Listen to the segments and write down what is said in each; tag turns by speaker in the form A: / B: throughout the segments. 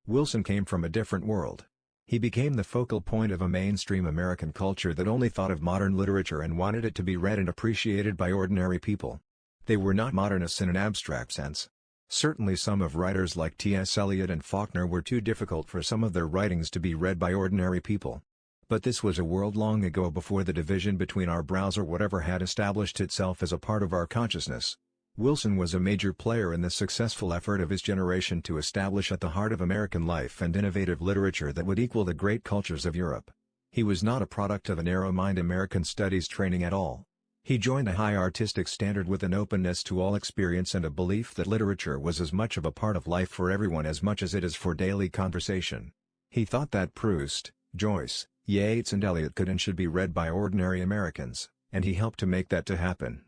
A: Wilson came from a different world. He became the focal point of a mainstream American culture that only thought of modern literature and wanted it to be read and appreciated by ordinary people. They were not modernists in an abstract sense. Certainly some of writers like T.S. Eliot and Faulkner were too difficult for some of their writings to be read by ordinary people. But this was a world long ago, before the division between our brows or whatever had established itself as a part of our consciousness. Wilson was a major player in the successful effort of his generation to establish at the heart of American life and innovative literature that would equal the great cultures of Europe. He was not a product of a narrow-minded American studies training at all. He joined a high artistic standard with an openness to all experience and a belief that literature was as much of a part of life for everyone as much as it is for daily conversation. He thought that Proust, Joyce, Yeats and Eliot could and should be read by ordinary Americans, and he helped to make that to happen.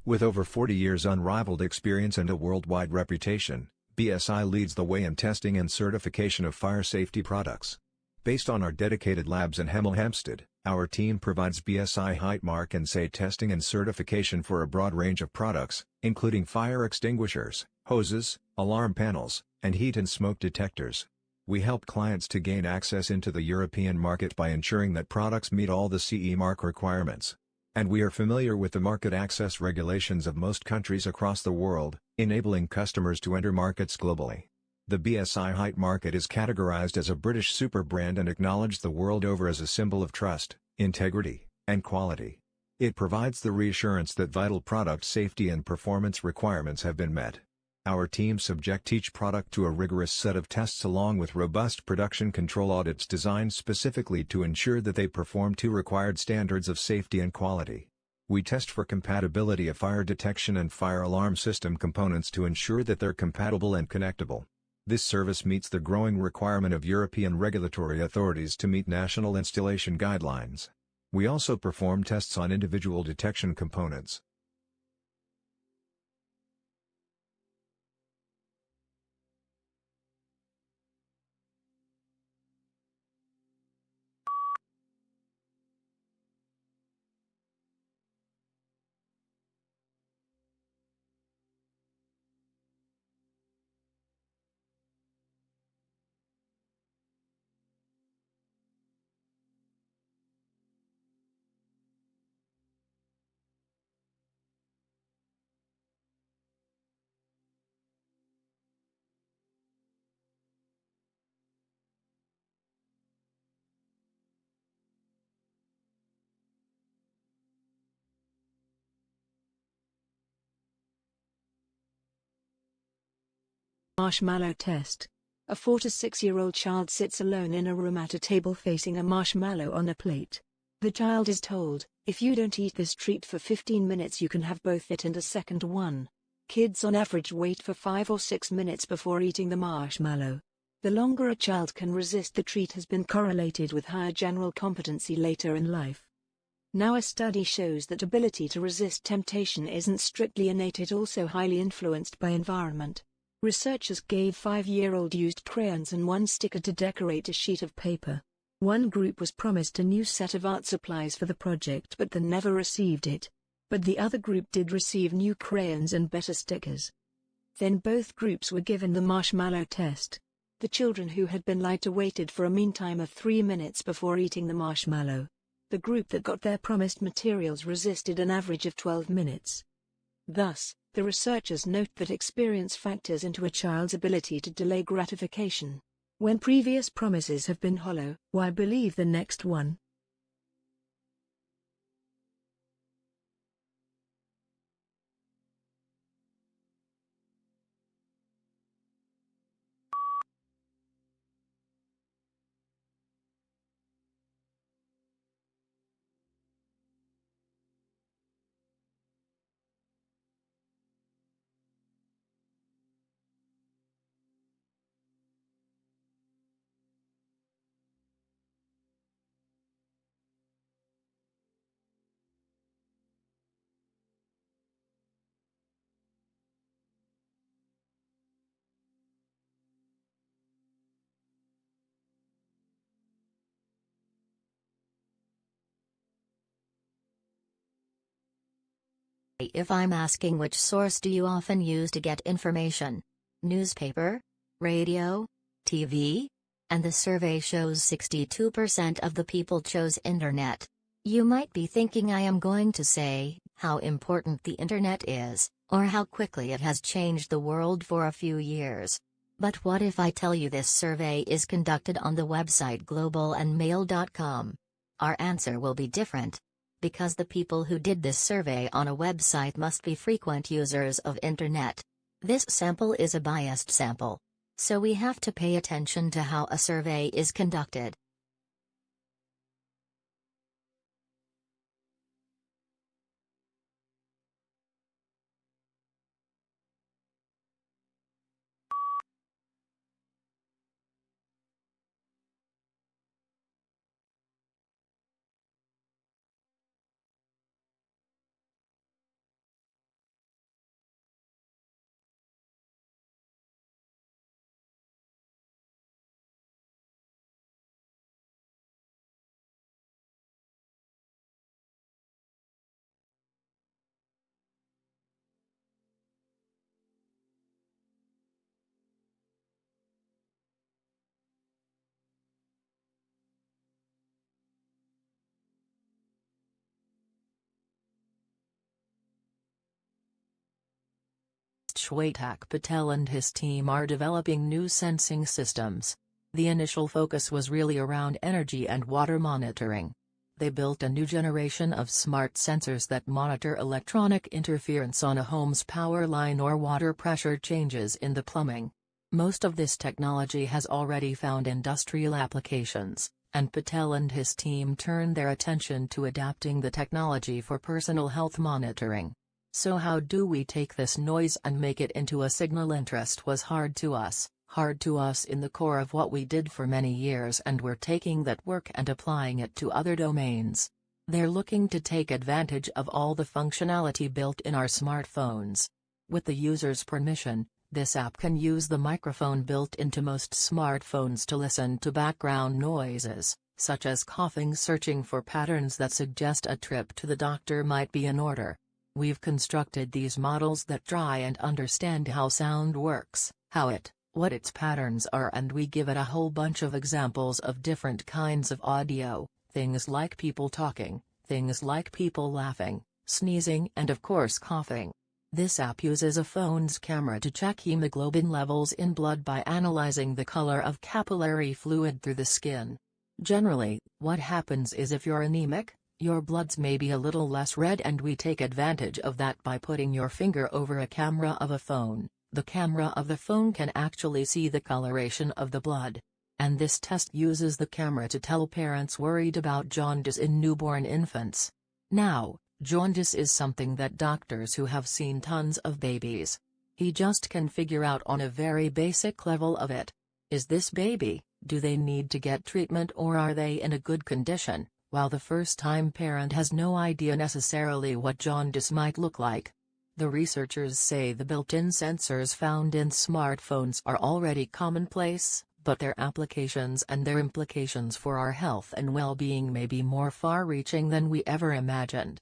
A: With over 40 years unrivaled experience and a worldwide reputation, BSI leads the way in testing and certification of fire safety products. Based on our dedicated labs in Hemel Hempstead, our team provides BSI height mark and SAE testing and certification for a broad range of products, including fire extinguishers, hoses, alarm panels, and heat and smoke detectors. We help clients to gain access into the European market by ensuring that products meet all the CE mark requirements. And we are familiar with the market access regulations of most countries across the world, enabling customers to enter markets globally. The BSI height market is categorized as a British super brand and acknowledged the world over as a symbol of trust, integrity, and quality. It provides the reassurance that vital product safety and performance requirements have been met. Our team subject each product to a rigorous set of tests along with robust production control audits designed specifically to ensure that they perform to required standards of safety and quality. We test for compatibility of fire detection and fire alarm system components to ensure that they're compatible and connectable. This service meets the growing requirement of European regulatory authorities to meet national installation guidelines. We also perform tests on individual detection components.
B: Marshmallow test. A 4 to 6-year-old child sits alone in a room at a table facing a marshmallow on a plate. The child is told, if you don't eat this treat for 15 minutes you can have both it and a second one. Kids on average wait for 5 or 6 minutes before eating the marshmallow. The longer a child can resist the treat has been correlated with higher general competency later in life. Now a study shows that ability to resist temptation isn't strictly innate, it also highly influenced by environment. Researchers gave 5-year-old used crayons and one sticker to decorate a sheet of paper. One group was promised a new set of art supplies for the project but then never received it. But the other group did receive new crayons and better stickers. Then both groups were given the marshmallow test. The children who had been lied to waited for a mean time of 3 minutes before eating the marshmallow. The group that got their promised materials resisted an average of 12 minutes. Thus, the researchers note that experience factors into a child's ability to delay gratification. When previous promises have been hollow, why believe the next one?
C: If I'm asking which source do you often use to get information? Newspaper? Radio? TV? And the survey shows 62% of the people chose internet. You might be thinking I am going to say how important the internet is, or how quickly it has changed the world for a few years. But what if I tell you this survey is conducted on the website globalandmail.com? Our answer will be different. Because the people who did this survey on a website must be frequent users of internet. This sample is a biased sample. So we have to pay attention to how a survey is conducted.
D: Shwetak Patel and his team are developing new sensing systems. The initial focus was really around energy and water monitoring. They built a new generation of smart sensors that monitor electronic interference on a home's power line or water pressure changes in the plumbing. Most of this technology has already found industrial applications, and Patel and his team turned their attention to adapting the technology for personal health monitoring. So how do we take this noise and make it into a signal? Interest was hard to us in the core of what we did for many years, and we're taking that work and applying it to other domains. They're looking to take advantage of all the functionality built in our smartphones. With the user's permission, this app can use the microphone built into most smartphones to listen to background noises, such as coughing, searching for patterns that suggest a trip to the doctor might be in order. We've constructed these models that try and understand how sound works, what its patterns are, and we give it a whole bunch of examples of different kinds of audio, things like people talking, things like people laughing, sneezing, and of course coughing. This app uses a phone's camera to check hemoglobin levels in blood by analyzing the color of capillary fluid through the skin. Generally, what happens is if you're anemic, your bloods may be a little less red, and we take advantage of that by putting your finger over a camera of a phone. The camera of the phone can actually see the coloration of the blood. And this test uses the camera to tell parents worried about jaundice in newborn infants. Now, jaundice is something that doctors who have seen tons of babies. He just can figure out on a very basic level of it. Is this baby, do they need to get treatment, or are they in a good condition? While the first-time parent has no idea necessarily what jaundice might look like. The researchers say the built-in sensors found in smartphones are already commonplace, but their applications and their implications for our health and well-being may be more far-reaching than we ever imagined.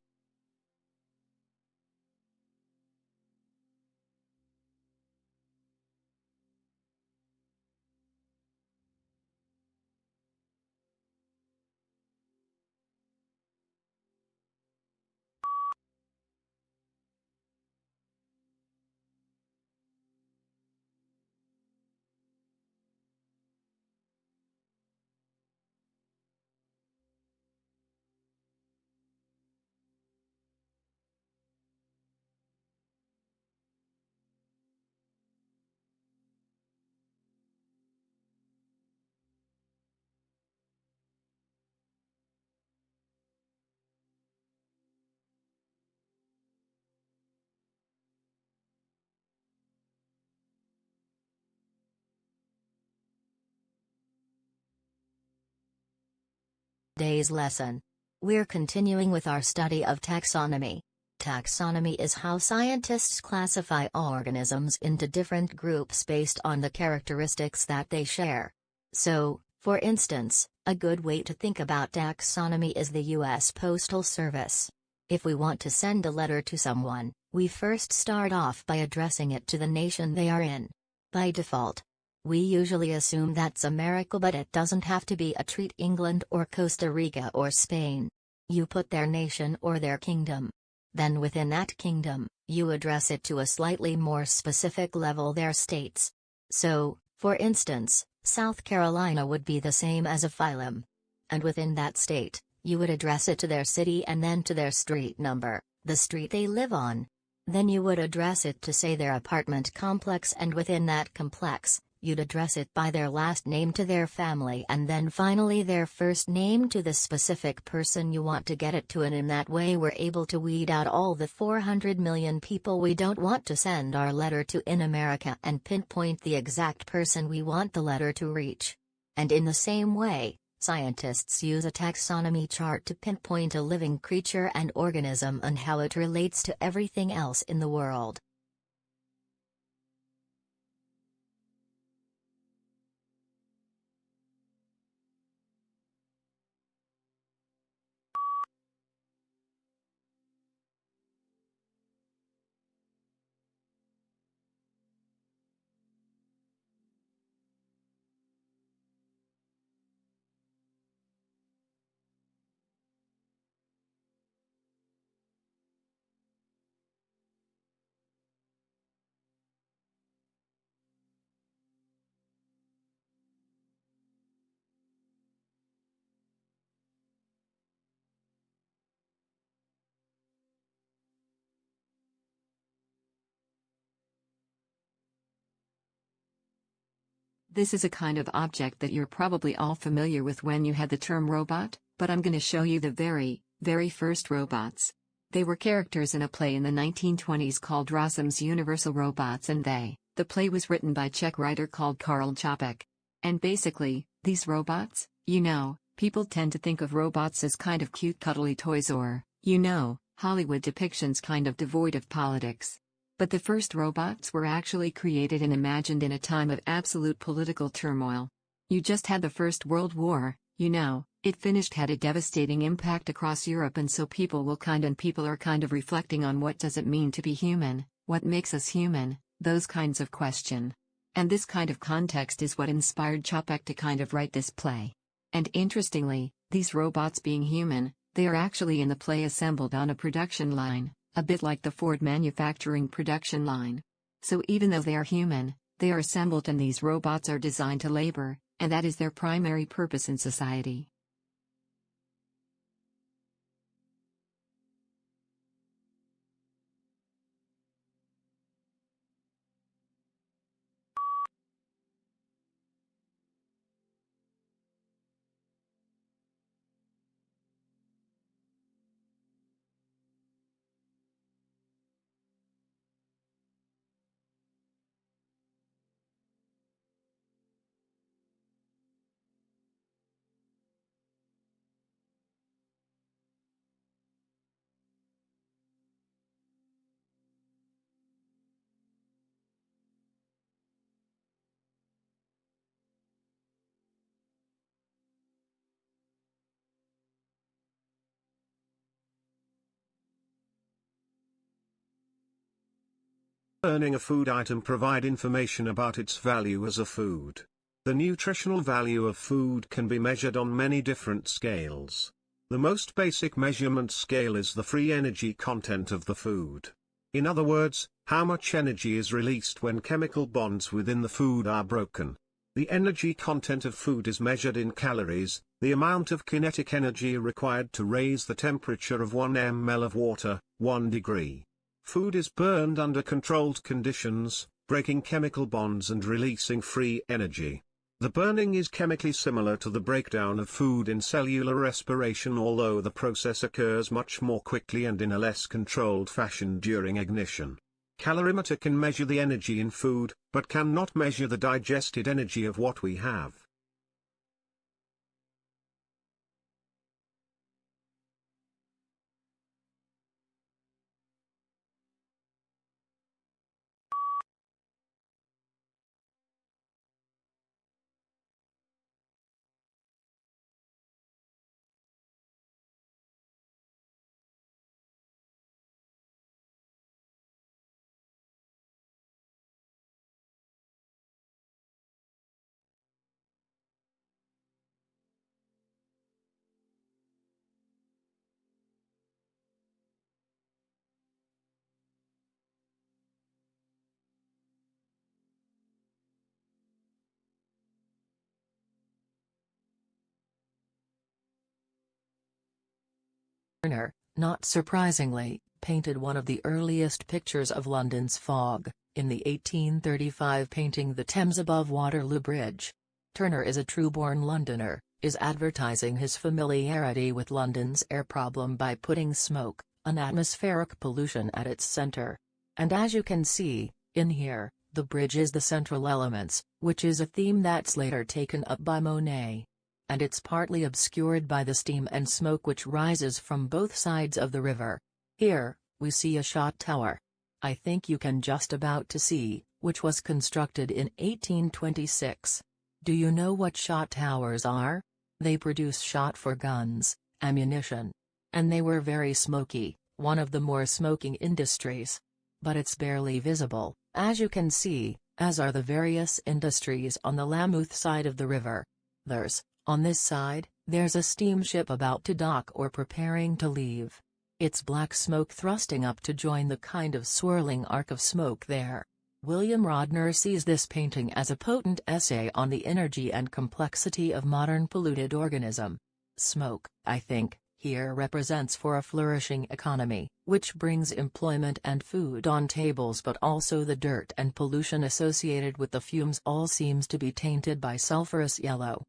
C: Today's lesson. We're continuing with our study of taxonomy. Taxonomy is how scientists classify organisms into different groups based on the characteristics that they share. So, for instance, a good way to think about taxonomy is the U.S. Postal Service. If we want to send a letter to someone, we first start off by addressing it to the nation they are in. By default, we usually assume that's America, but it doesn't have to be a treat England or Costa Rica or Spain. You put their nation or their kingdom. Then within that kingdom, you address it to a slightly more specific level, their states. So, for instance, South Carolina would be the same as a phylum. And within that state, you would address it to their city and then to their street number, the street they live on. Then you would address it to, say, their apartment complex, and within that complex, you'd address it by their last name to their family, and then finally their first name to the specific person you want to get it to. And in that way we're able to weed out all the 400 million people we don't want to send our letter to in America and pinpoint the exact person we want the letter to reach. And in the same way, scientists use a taxonomy chart to pinpoint a living creature and organism and how it relates to everything else in the world.
E: This is a kind of object that you're probably all familiar with when you had the term robot, but I'm going to show you the very first robots. They were characters in a play in the 1920s called Rossum's Universal Robots, and the play was written by Czech writer called Karl Čapek. And basically, these robots, people tend to think of robots as kind of cute cuddly toys or, Hollywood depictions kind of devoid of politics. But the first robots were actually created and imagined in a time of absolute political turmoil. You just had the First World War, it finished, had a devastating impact across Europe, and so people are kind of reflecting on what does it mean to be human, what makes us human, those kinds of question. And this kind of context is what inspired Čapek to kind of write this play. And interestingly, these robots being human, they are actually in the play assembled on a production line, a bit like the Ford manufacturing production line. So even though they are human, they are assembled, and these robots are designed to labor, and that is their primary purpose in society.
F: Earning a food item provide information about its value as a food. The nutritional value of food can be measured on many different scales. The most basic measurement scale is the free energy content of the food. In other words, how much energy is released when chemical bonds within the food are broken. The energy content of food is measured in calories, the amount of kinetic energy required to raise the temperature of 1 ml of water, 1 degree. Food is burned under controlled conditions, breaking chemical bonds and releasing free energy. The burning is chemically similar to the breakdown of food in cellular respiration, although the process occurs much more quickly and in a less controlled fashion during ignition. Calorimeter can measure the energy in food, but cannot measure the digested energy of what we have.
D: Turner, not surprisingly, painted one of the earliest pictures of London's fog, in the 1835 painting The Thames Above Waterloo Bridge. Turner is a true-born Londoner, is advertising his familiarity with London's air problem by putting smoke, an atmospheric pollution, at its center. And as you can see, in here, the bridge is the central elements, which is a theme that's later taken up by Monet. And it's partly obscured by the steam and smoke which rises from both sides of the river. Here, we see a shot tower. I think you can just about to see, which was constructed in 1826. Do you know what shot towers are? They produce shot for guns, ammunition. And they were very smoky, one of the more smoking industries. But it's barely visible, as you can see, as are the various industries on the Lambeth side of the river. On this side, there's a steamship about to dock or preparing to leave. It's black smoke thrusting up to join the kind of swirling arc of smoke there. William Rodner sees this painting as a potent essay on the energy and complexity of modern polluted organism. Smoke, I think, here represents for a flourishing economy, which brings employment and food on tables, but also the dirt and pollution associated with the fumes all seems to be tainted by sulfurous yellow.